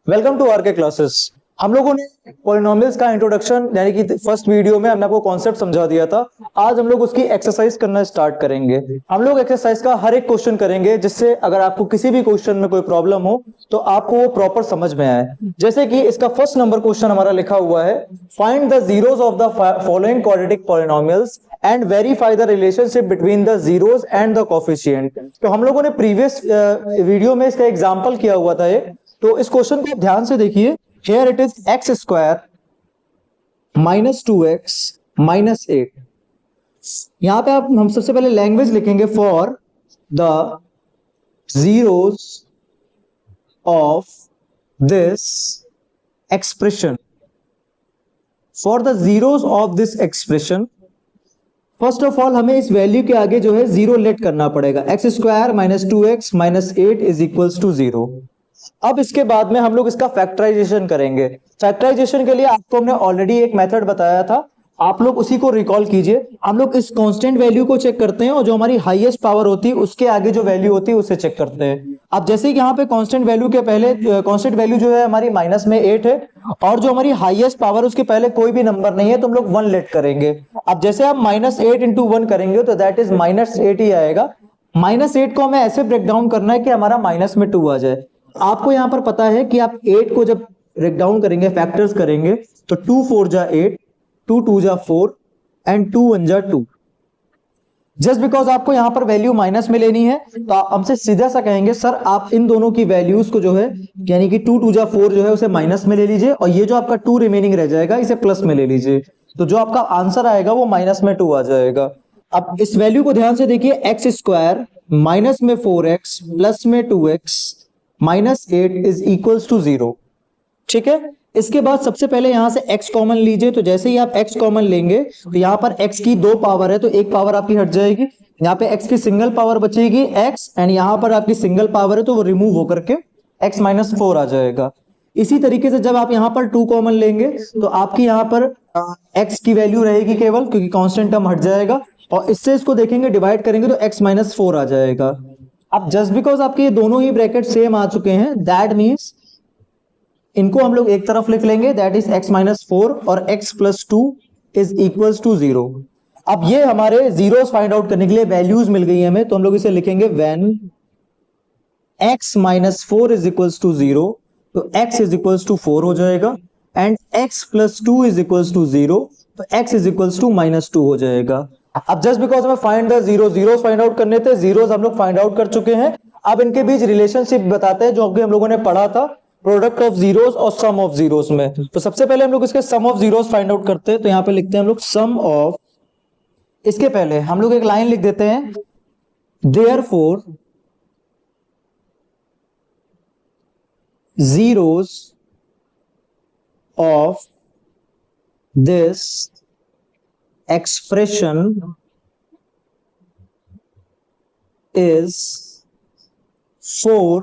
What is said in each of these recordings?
Welcome to are के classes. हम लोगों ने पॉलिनोमियल्स का इंट्रोडक्शन यानी कि फर्स्ट वीडियो में हमने आपको कॉन्सेप्ट समझा दिया था। आज हम लोग उसकी एक्सरसाइज करना स्टार्ट करेंगे। हम लोग एक्सरसाइज का हर एक क्वेश्चन करेंगे जिससे अगर आपको किसी भी क्वेश्चन में कोई प्रॉब्लम हो तो आपको वो प्रॉपर समझ में आए। जैसे कि इसका फर्स्ट नंबर क्वेश्चन हमारा लिखा हुआ है, find the zeros of the following quadratic polynomials and verify the relationship between the zeros and the coefficient. तो हम लोगों ने प्रीवियस वीडियो में इसका एग्जांपल किया हुआ था तो इस क्वेश्चन को ध्यान से देखिए। Here it is x square minus 2x minus 8। यहां पे हम सबसे पहले लैंग्वेज लिखेंगे for the zeros of this expression. For the zeros of this expression first of all हमें इस वैल्यू के आगे जो है जीरो लेट करना पड़ेगा। X square minus 2x minus 8 is equals to 0। अब इसके बाद में हम लोग इसका फैक्टराइजेशन करेंगे। फैक्टराइजेशन के लिए आपको हमने ऑलरेडी एक मेथड बताया था, आप लोग उसी को रिकॉल कीजिए। हम लोग इस कांस्टेंट वैल्यू को चेक करते हैं और जो हमारी हाईएस्ट पावर होती है उसके आगे जो वैल्यू होती है उसे चेक करते हैं। अब जैसे कि यहाँ पे कांस्टेंट वैल्यू के पहले कांस्टेंट वैल्यू जो है हमारी माइनस में 8 है और जो हमारी हाईएस्ट पावर उसके पहले कोई भी नंबर नहीं है तो हम लोग 1 लेट करेंगे। अब जैसे आप माइनस 8 इंटू 1 करेंगे तो दैट इज माइनस 8 ही आएगा। माइनस 8 को हमें ऐसे ब्रेक डाउन करना है कि हमारा माइनस में 2 आ जाए। आपको यहां पर पता है कि आप 8 को जब ब्रेक डाउन करेंगे, फैक्टर्स करेंगे तो 2 4 जा 8, 2 2 जा 4 एंड 2 1 जा 2। जस्ट बिकॉज आपको यहां पर वैल्यू माइनस में लेनी है तो आप हमसे सीधा सा कहेंगे सर आप इन दोनों की वैल्यूज को जो है यानी कि 2 2 जा 4 जो है उसे माइनस में ले लीजिए और ये जो आपका 2 रिमेनिंग रह जाएगा इसे प्लस में ले लीजिए। तो जो आपका आंसर आएगा वो माइनस में 2 आ जाएगा। अब इस वैल्यू को ध्यान से देखिए, एक्स स्क्वायर माइनस में 4x प्लस में 2x minus 8 is equals to 0। ठीक है, इसके बाद सबसे पहले यहां से x कॉमन लीजिए। तो जैसे ही आप x कॉमन लेंगे तो यहां पर x की 2 पावर है तो एक पावर आपकी हट जाएगी। यहां पे x की सिंगल पावर बचेगी x एंड यहां पर आपकी सिंगल पावर है तो वो रिमूव होकर के x माइनस 4 आ जाएगा। इसी तरीके से जब आप यहां पर 2 कॉमन लेंगे तो आपकी यहां पर x की वैल्यू रहेगी केवल, क्योंकि कांस्टेंट टर्म हट जाएगा और इससे इसको देखेंगे डिवाइड करेंगे तो x माइनस 4 आ जाएगा। अब जस्ट बिकॉज आपके ये दोनों ही ब्रैकेट सेम आ चुके हैं दैट मीन्स इनको हम लोग एक तरफ लिख लेंगे, दैट इज x माइनस 4 और x plus 2 is equals to 0। अब ये हमारे जीरोस फाइंड आउट करने के लिए वैल्यूज मिल गई हमें तो हम लोग इसे लिखेंगे when x minus 4 is equals to 0 तो x इज इक्वल्स टू 4 हो जाएगा and x plus 2 is equals to 0 तो x is equals to minus 2 हो जाएगा। अब जस्ट बिकॉज हमें find the zeros find out करने थे, जीरोस हम लोग फाइंड आउट कर चुके हैं। अब इनके बीच रिलेशनशिप बताते हैं जो अभी हम लोगों ने पढ़ा था, प्रोडक्ट ऑफ जीरोस और सम ऑफ जीरोस में। तो सबसे पहले हम लोग इसके सम ऑफ जीरोस फाइंड आउट करते हैं। तो यहां पे लिखते हैं हम लोग सम ऑफ, इसके पहले हम लोग एक लाइन लिख देते हैं, therefore zeros of this expression is 4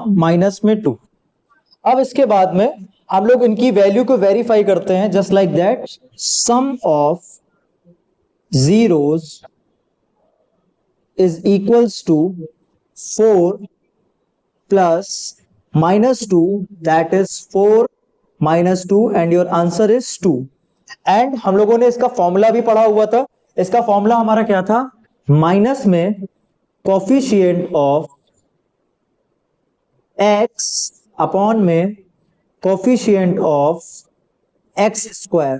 minus में 2। अब इसके बाद में हम लोग इनकी वैल्यू को वेरीफाई करते हैं just like that. Sum of zeros is equals to 4 plus minus 2 that is 4 minus 2 and your answer is 2। एंड हम लोगों ने इसका फॉर्मूला भी पढ़ा हुआ था। इसका फॉर्मूला हमारा क्या था, माइनस में कोफिशिएंट ऑफ x अपॉन में कोफिशिएंट ऑफ x स्क्वायर।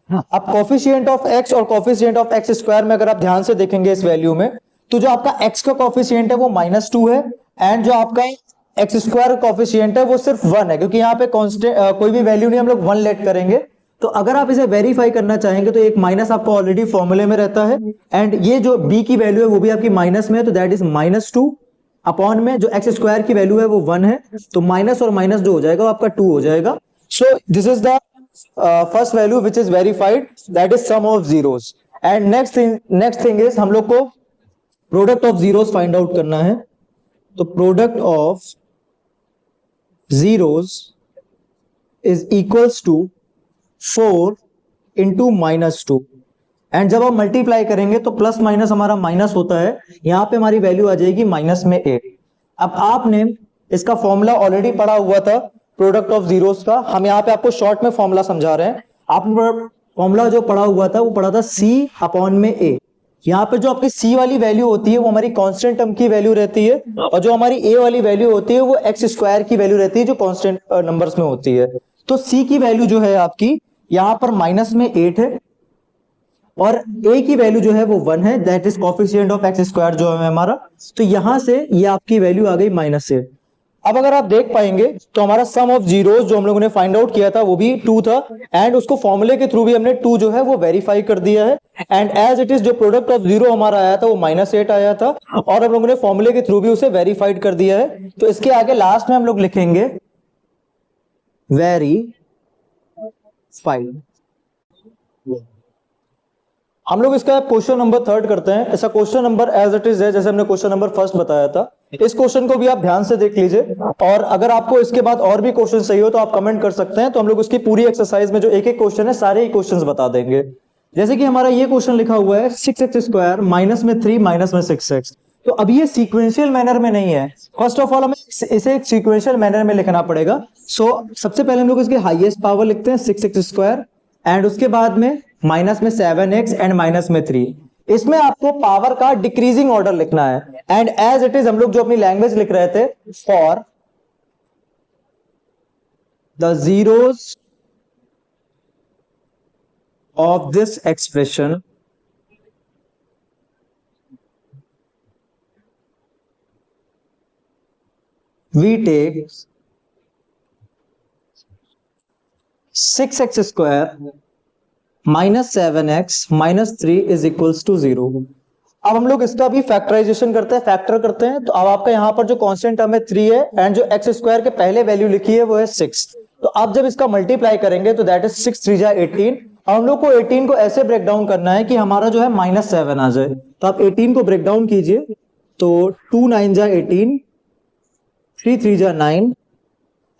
अब कोफिशिएंट ऑफ x और कोफिशिएंट ऑफ x स्क्वायर में अगर आप ध्यान से देखेंगे इस वैल्यू में तो जो आपका x का कोफिशिएंट है वो माइनस 2 है एंड जो आपका एक्स स्क्वायर कोफिशिएंट है वो सिर्फ 1 है, क्योंकि यहाँ पे कांस्टेंट कोई भी वैल्यू नहीं, हम लोग 1 लेट करेंगे। तो अगर आप इसे वेरीफाई करना चाहेंगे तो एक माइनस आपको ऑलरेडी फॉर्मूले में रहता है एंड ये जो b की वैल्यू है वो भी आपकी माइनस में है तो दैट इज माइनस 2 अपॉन में जो एक्स स्क्वायर की वैल्यू है वो 1 है तो माइनस और माइनस जो हो जाएगा वो आपका 2 हो जाएगा। So this is the first value which is verified, that is sum of zeros. And next thing is हम लोग को product of zeros find out करना है। तो product of zeros is equals to 4 into minus 2 and जब हम multiply करेंगे तो प्लस माइनस हमारा माइनस होता है, यहां पे हमारी वैल्यू आ जाएगी माइनस में 8। अब आपने इसका फॉर्मूला ऑलरेडी पढ़ा हुआ था प्रोडक्ट ऑफ जीरोस का, हम यहाँ पे आपको शॉर्ट में फॉर्मूला समझा रहे हैं। आपने फॉर्मूला जो पढ़ा हुआ था वो पढ़ा था सी अपॉन में ए। यहाँ पे जो आपकी सी वाली वैल्यू होती है वो हमारी कांस्टेंट टर्म की वैल्यू रहती है, और जो हमारी ए वाली वैल्यू होती है वो एक्स स्क्वायर की वैल्यू रहती है जो कांस्टेंट नंबर्स में होती है। तो सी की वैल्यू जो है आपकी यहाँ पर माइनस में 8 है, और a की वैल्यू जो है वो 1 है, that is coefficient of x square जो है हमारा। तो यहां से ये आपकी वैल्यू आ गई -8। अब अगर आप देख पाएंगे तो हमारा सम ऑफ जीरोस जो हम लोगों ने फाइंड आउट किया था वो भी 2 था, एंड उसको फॉर्मूले के थ्रू भी हमने 2 जो है वो वेरीफाई कर दिया है, एंड एज इट इज जो प्रोडक्ट ऑफ जीरो हमारा आया था वो -8 आया था, और हम लोगों ने फॉर्मूले के थ्रू भी उसे वेरीफाइड कर दिया है। तो इसके आगे लास्ट में हम लोग लिखेंगे वेरीफाइड। हम लोग इसका क्वेश्चन नंबर 3 करते हैं। ऐसा question number as it is है जैसे हमने क्वेश्चन नंबर 1 बताया था। इस क्वेश्चन को भी आप ध्यान से देख लीजिए, और अगर आपको इसके बाद और भी क्वेश्चन चाहिए हो तो आप कमेंट कर सकते हैं, तो हम लोग उसकी पूरी एक्सरसाइज में जो एक एक क्वेश्चन है सारे ही क्वेश्चन बता देंगे। जैसे कि हमारा ये क्वेश्चन लिखा हुआ है 6x² माइनस में 3 माइनस में 6x। तो अभी ये सीक्वेंशियल मैनर में नहीं है, फर्स्ट ऑफ ऑल हमें इसे एक सीक्वेंशियल मैनर में लिखना पड़ेगा। सबसे पहले हम लोग इसकी हाईएस्ट पावर लिखते हैं 6x², एंड उसके बाद में माइनस में 7x एंड माइनस में 3। इसमें आपको पावर का डिक्रीजिंग ऑर्डर लिखना है, एंड एज इट इज हम लोग जो अपनी लैंग्वेज लिख रहे थे, for the zeros of this expression we take 6x² minus 7x minus 3 is equals to 0। अब हम लोग इसका भी फैक्टराइजेशन करते हैं, फैक्टर करते हैं। तो अब आपका यहाँ पर जो कांस्टेंट टर्म है 3 है, एंड जो x² के पहले वैल्यू लिखी है वो है 6। तो आप जब इसका मल्टीप्लाई करेंगे तो दैट इज 6 3 जा 18। अब हम लोग को 18 को ऐसे ब्रेक डाउन करना है कि हमारा जो है -7 आ जाए। तो आप 18 को ब्रेक डाउन कीजिए, तो 2 9 जा 18, 3 3 जा 9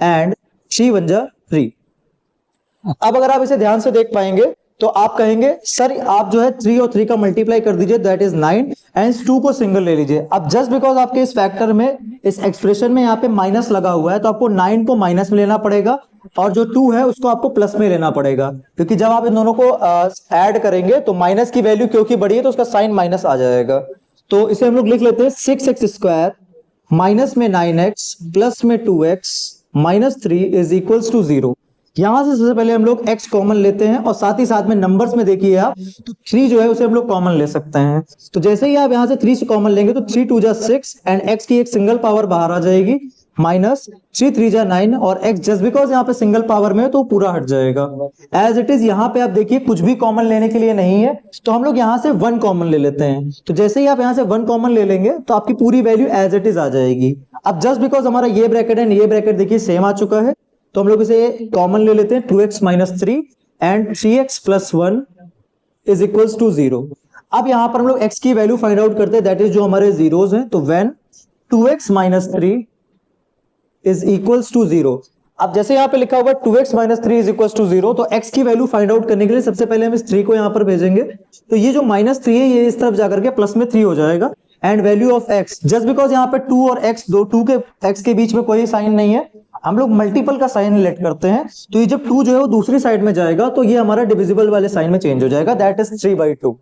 एंड 3 1 जा 3। अब अगर आप इसे ध्यान से देख पाएंगे तो आप कहेंगे सर आप जो है 3 और 3 का मल्टीप्लाई कर दीजिए, दैट इज 9, एंड 2 को सिंगल ले लीजिए। अब जस्ट बिकॉज आपके इस फैक्टर में, इस एक्सप्रेशन में यहाँ पे माइनस लगा हुआ है, तो आपको 9 को माइनस में लेना पड़ेगा, और जो 2 है उसको आपको प्लस में लेना पड़ेगा, क्योंकि जब आप इन दोनों को ऐड करेंगे तो माइनस की वैल्यू क्योंकि बड़ी है तो उसका साइन माइनस आ जाएगा। तो इसे हम लोग लिख लेते हैं 6x² माइनस में 9x प्लस में 2x minus 3 is equals to 0। यहां से सबसे पहले हम लोग x कॉमन लेते हैं, और साथ ही साथ में नंबर्स में देखिए आप, तो 3 जो है उसे हम लोग कॉमन ले सकते हैं। तो जैसे ही आप यहां से 3 से कॉमन लेंगे तो 3 2 जा 6 एंड x की एक सिंगल पावर बाहर आ जाएगी, माइनस 3 3 जा 9, और x जस्ट बिकॉज यहाँ पे सिंगल पावर में है तो पूरा हट जाएगा। एज इट इज यहाँ पे आप देखिए कुछ भी कॉमन लेने के लिए नहीं है, तो हम लोग यहाँ से 1 कॉमन ले लेते हैं। तो जैसे ही आप यहाँ से 1 कॉमन ले लेंगे तो आपकी पूरी वैल्यू एज इट इज आ जाएगी। अब जस्ट बिकॉज हमारा ये ब्रैकेट एंड ये ब्रैकेट देखिए सेम आ चुका है, तो हम लोग इसे कॉमन ले लेते हैं 2x minus 3 and 3x plus 1 is equals to 0। अब यहां पर हम लोग x की वैल्यू फाइंड आउट करते हैं, दैट इज जो हमारे जीरोस हैं। तो when 2x minus 3 is equals to 0। अब जैसे यहाँ पे लिखा हुआ 2x minus 3 is equals to 0, तो x की वैल्यू फाइंड आउट करने के लिए सबसे पहले हम इस 3 को यहाँ पर भेजेंगे, तो ये जो -3 है ये इस तरफ जाकर के प्लस में 3 हो जाएगा, and value of x just because यहाँ पे 2 और x 2 के x के बीच में कोई साइन नहीं है, हम लोग मल्टीपल का साइन लेट करते हैं, तो ये जब 2 जो है वो दूसरी साइड में जाएगा तो ये हमारा डिविजिबल वाले साइन में चेंज हो जाएगा, that is 3/2।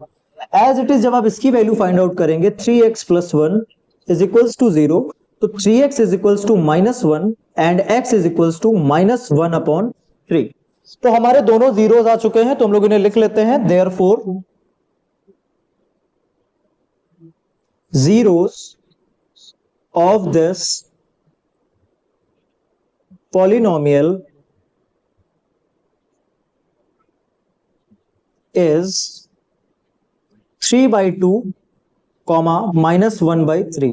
As it is जब आप इसकी वैल्यू फाइंड आउट करेंगे 3x plus 1 is equals to 0, तो 3x is equals to -1 and x is equals to -1/3। तो हमारे दोनों जीरोस आ चुके हैं, तो हम लोग इन्हें लिख लेते हैं, therefore zeros of this polynomial is 3/2, -1/3।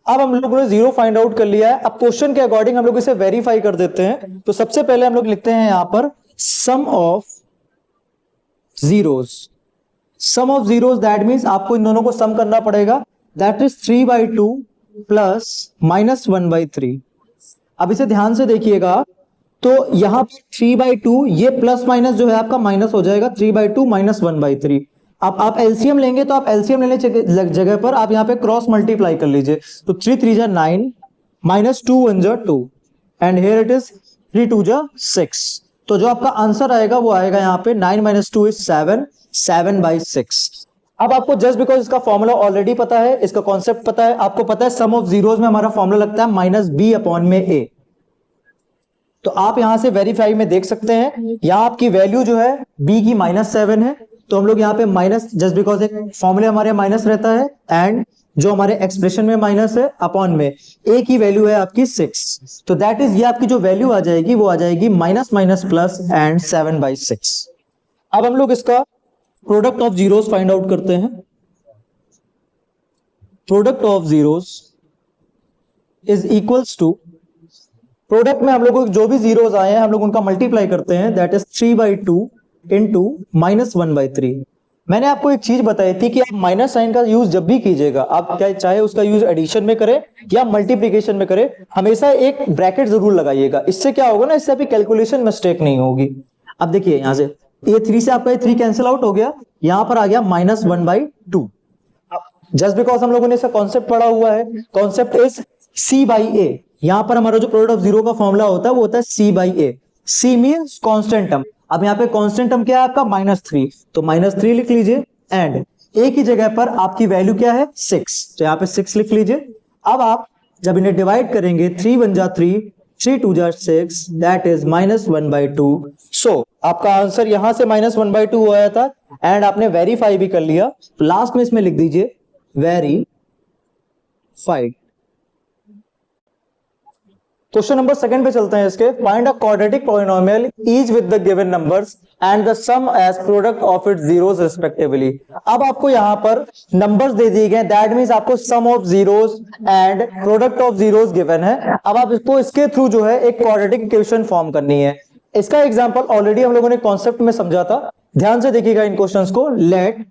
अब हम लोगों ने जीरो फाइंड आउट कर लिया है। अब क्वेश्चन के अकॉर्डिंग हम लोग इसे वेरीफाई कर देते हैं। तो सबसे पहले हम लोग लिखते हैं यहां पर sum of zeros. Sum of zeros that means आपको इन दोनों को सम करना पड़ेगा, दैट इज 3/2 प्लस -1/3। अब इसे ध्यान से देखिएगा, तो यहां पर 3/2 ये प्लस माइनस जो है आपका माइनस हो जाएगा, 3/2 -1/3। अब आप एलसीएम लेंगे तो आप एलसीएम लेने जगह पर आप यहाँ पे क्रॉस मल्टीप्लाई कर लीजिए, तो 3 3 जा 9 माइनस 2 1 जा 2 एंड हियर इट इज 3 2 जा 6। तो जो आपका आंसर आएगा वो आएगा यहाँ पे 9 - 2 इज 7, 7/6। अब आपको जस्ट बिकॉज इसका फॉर्मूला ऑलरेडी पता है, इसका कॉन्सेप्ट पता है, आपको पता है सम ऑफ जीरोस में हमारा फॉर्मूला लगता है -b/a। तो आप यहां से वेरीफाई में देख सकते हैं, यहां आपकी वैल्यू जो है b की -7 है, तो हम लोग यहाँ पे माइनस, जस्ट बिकॉज एक फॉर्मूले हमारे माइनस रहता है एंड जो हमारे एक्सप्रेशन में माइनस है अपॉन में a की वैल्यू है आपकी 6, तो दैट इज ये आपकी जो वैल्यू आ जाएगी वो आ जाएगी माइनस माइनस प्लस एंड 7/6। अब हम लोग इसका product of zeros find out करते हैं। Product of zeros is equals to, product में हम लोग को जो भी जीरोस आए हैं हम लोग उनका मल्टीप्लाई करते हैं, दैट इज 3/2 इंटू -1/3। मैंने आपको एक चीज बताई थी कि आप माइनस साइन का यूज जब भी कीजिएगा, आप क्या चाहे उसका यूज एडिशन में करें या मल्टीप्लीकेशन में करें, हमेशा एक ब्रैकेट जरूर लगाइएगा। इससे क्या होगा ना, इससे आपकी कैलकुलेशन मिस्टेक नहीं होगी। अब देखिए यहां से ये 3 से आपका 3 कैंसिल आउट हो गया, यहां पर आ गया -1/2। जस्ट बिकॉज हम लोगों ने इसका कॉन्सेप्ट पढ़ा हुआ है, कॉन्सेप्ट इज C/A। यहां पर हमारा जो प्रोडक्ट ऑफ जीरो का फॉर्मूला होता है वो होता है C/A। C means constant term. अब यहाँ पे कांस्टेंट टर्म क्या है आपका -3, तो -3 लिख लीजिए एंड a की जगह पर आपकी वैल्यू क्या है 6, तो यहाँ पे 6 लिख लीजिए। अब आप जब इन्हें डिवाइड करेंगे 3 1 जा 3, 3 2 जा 6, दैट इज -1/2। सो आपका आंसर यहां से -1/2 आया था एंड आपने वेरीफाई भी कर लिया, तो लास्ट में इसमें लिख दीजिए वेरीफाइड। क्वेश्चन नंबर 2 पे चलते हैं इसके। Find a quadratic polynomial each with the given numbers and the sum as product of its zeros respectively. अब आपको यहां पर नंबर्स दे दिए गए, दैट मींस आपको sum of zeros and product of zeros given है। अब आप इसको इसके थ्रू जो है एक क्वाड्रेटिक इक्वेशन फॉर्म करनी है। इसका एग्जांपल ऑलरेडी हम लोगों ने कॉन्सेप्ट में समझा था, ध्यान से देखिएगा इन क्वेश्चंस को। Let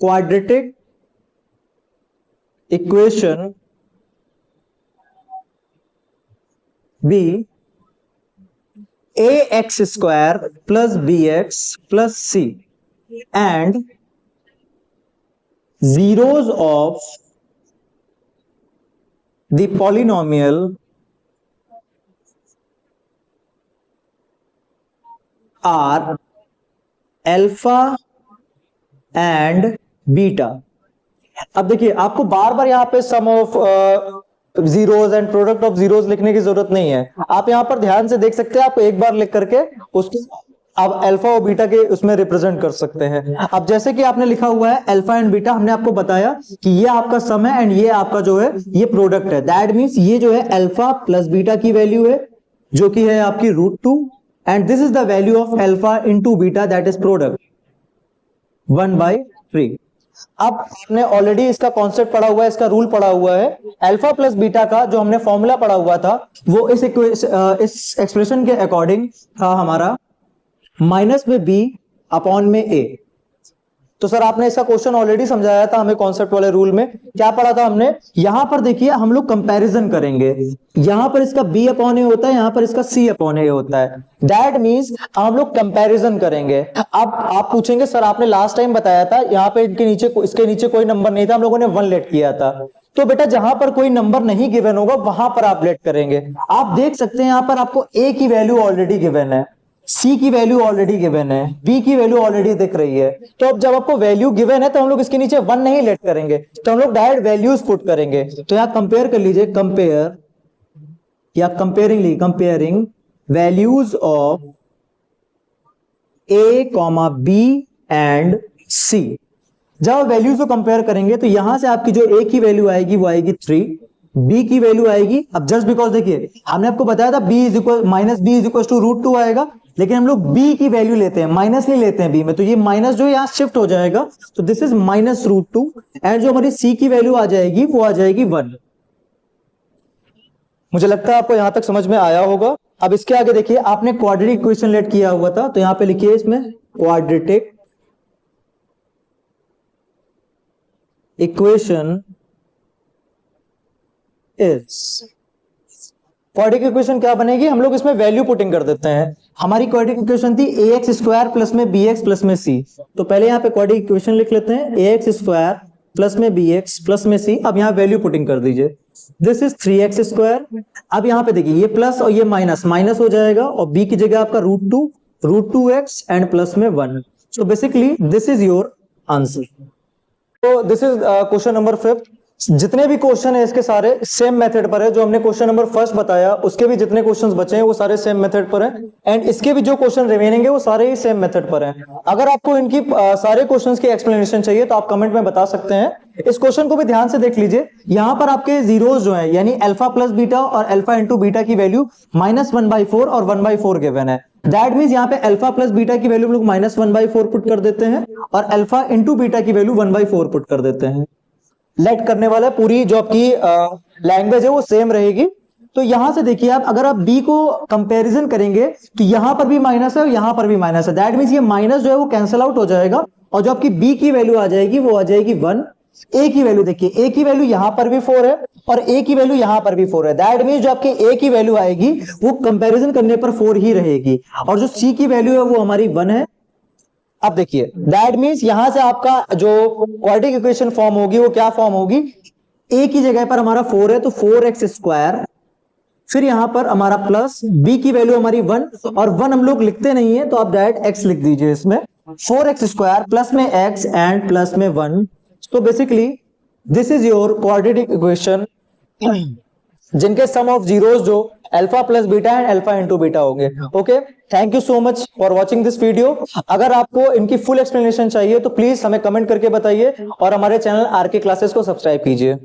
quadratic equation be ax² plus bx plus c and zeros of the polynomial are alpha and beta। अब देखिए आपको बार बार यहाँ पे sum of zeros and product of zeros लिखने की जरूरत नहीं है, आप यहां पर ध्यान से देख सकते हैं, आप एक बार लिख करके उसको आप अल्फा और बीटा के उसमें रिप्रेजेंट कर सकते हैं। अब जैसे कि आपने लिखा हुआ है अल्फा एंड बीटा, हमने आपको बताया कि ये आपका सम है एंड ये आपका जो है ये प्रोडक्ट है। दैट मींस ये जो है अल्फा प्लस बीटा की वैल्यू है जो कि है आपकी √2 and this is the value of alpha into beta, that is product 1/3। अब आपने ऑलरेडी इसका कॉन्सेप्ट पढ़ा हुआ है, इसका रूल पढ़ा हुआ है। अल्फा प्लस बीटा का जो हमने फॉर्मूला पढ़ा हुआ था वो इस एक्सप्रेशन के अकॉर्डिंग था हमारा माइनस में b अपॉन में a। तो सर आपने इसका क्वेश्चन ऑलरेडी समझाया था हमें कॉन्सेप्ट वाले रूल में, क्या पढ़ा था हमने। यहां पर देखिए हम लोग कंपैरिजन करेंगे, यहां पर इसका b अपॉन a होता है, यहां पर इसका c अपॉन a होता है। दैट मींस हम लोग कंपैरिजन करेंगे। अब आप पूछेंगे सर आपने लास्ट टाइम बताया था यहाँ पे इसके नीचे कोई नंबर नहीं था, हम लोगों ने 1 लेट किया था। तो बेटा जहां पर कोई नंबर नहीं गिवन होगा वहां पर आप लेट करेंगे। आप देख सकते हैं यहां पर आपको a की वैल्यू ऑलरेडी गिवन है, C की वैल्यू ऑलरेडी गिवन है, B की वैल्यू ऑलरेडी दिख रही है। तो अब जब आपको वैल्यू गिवन है तो हम लोग इसके नीचे 1 नहीं लेट करेंगे, तो हम लोग डायरेक्ट वैल्यूज पुट करेंगे। तो यहां कंपेयर कर लीजिए, कंपेयर या comparing values of A, B and C। जब वैल्यूज को कंपेयर करेंगे तो यहां से आपकी जो A की वैल्यू आएगी वो आएगी 3, B की वैल्यू आएगी, अब जस्ट बिकॉज देखिए हमने आपको बताया था b इज इक्वल टू √2 आएगा, लेकिन हम लोग b की वैल्यू लेते हैं, माइनस नहीं लेते हैं b में, तो ये माइनस जो यहां शिफ्ट हो जाएगा, तो दिस इज -√2 एंड जो हमारी c की वैल्यू आ जाएगी वो आ जाएगी 1। मुझे लगता है आपको यहां तक समझ में आया होगा। अब इसके आगे देखिए आपने क्वाड्रेटिक इक्वेशन लेट किया हुआ था, तो यहां पे लिखिए इसमें क्वाड्रेटिक इक्वेशन क्वाड्रेटिक इक्वेशन क्या बनेगी, हम लोग इसमें वैल्यू पुटिंग कर देते हैं। हमारी क्वाड्रेटिक इक्वेशन थी ax² प्लस में bx प्लस में c, तो पहले यहाँ पे क्वाड्रेटिक इक्वेशन लिख लेते हैं ax² प्लस में bx प्लस में c। अब यहाँ वैल्यू पुटिंग कर दीजिए, दिस इज 3x स्क्वायर। अब यहाँ पे देखिए ये प्लस और ये माइनस माइनस हो जाएगा और b की जगह आपका √2 एंड प्लस में 1। So basically this is your answer. तो दिस इज क्वेश्चन नंबर 5। जितने भी क्वेश्चन है इसके सारे सेम मेथड पर है। जो हमने क्वेश्चन नंबर फर्स्ट बताया उसके भी जितने क्वेश्चंस बचे हैं वो सारे सेम मेथड पर हैं एंड इसके भी जो क्वेश्चन रिमेनिंग है वो सारे ही सेम मेथड पर हैं। अगर आपको इनकी सारे क्वेश्चंस की एक्सप्लेनेशन चाहिए तो आप कमेंट में बता सकते हैं। इस क्वेश्चन को भी ध्यान से देख लीजिए। यहाँ पर आपके जीरोस जो है यानी अल्फा प्लस बीटा और अल्फा इंटू बीटा की वैल्यू -1/4 और 1/4 गिवन है। दैट मींस यहाँ पे अल्फा प्लस बीटा की वैल्यू हम लोग -1/4 पुट कर देते हैं और अल्फा इंटू बीटा की वैल्यू 1/4 पुट कर देते हैं। लेट करने वाला पूरी जो आपकी लैंग्वेज है वो सेम रहेगी। तो यहां से देखिए आप अगर आप b को कंपैरिजन करेंगे तो यहां पर भी माइनस है और यहां पर भी माइनस है। दैट मींस ये माइनस जो है वो कैंसिल आउट हो जाएगा और जो आपकी b की वैल्यू आ जाएगी वो आ जाएगी 1। a की वैल्यू देखिए, a की वैल्यू यहां पर भी 4 है और a की वैल्यू यहां पर भी 4 है। दैट मींस जो आपकी a की वैल्यू आएगी वो कंपैरिजन करने पर 4 ही रहेगी और जो c की वैल्यू है वो हमारी 1 है। अब देखिए दैट मींस यहां से आपका जो क्वाड्रेटिक इक्वेशन फॉर्म होगी वो क्या फॉर्म होगी, a की जगह पर हमारा 4 है तो 4x स्क्वायर, फिर यहां पर हमारा प्लस b की वैल्यू हमारी 1 और 1 हम लोग लिखते नहीं है तो आप डायरेक्ट x लिख दीजिए इसमें। 4x स्क्वायर प्लस में x एंड प्लस में 1। तो basically this is your quadratic equation जिनके सम ऑफ जीरोस जो alpha plus beta and alpha into beta होंगे। Okay, thank you so much for watching this video. अगर आपको इनकी full explanation चाहिए तो प्लीज हमें कमेंट करके बताइए और हमारे चैनल आरके क्लासेस को सब्सक्राइब कीजिए।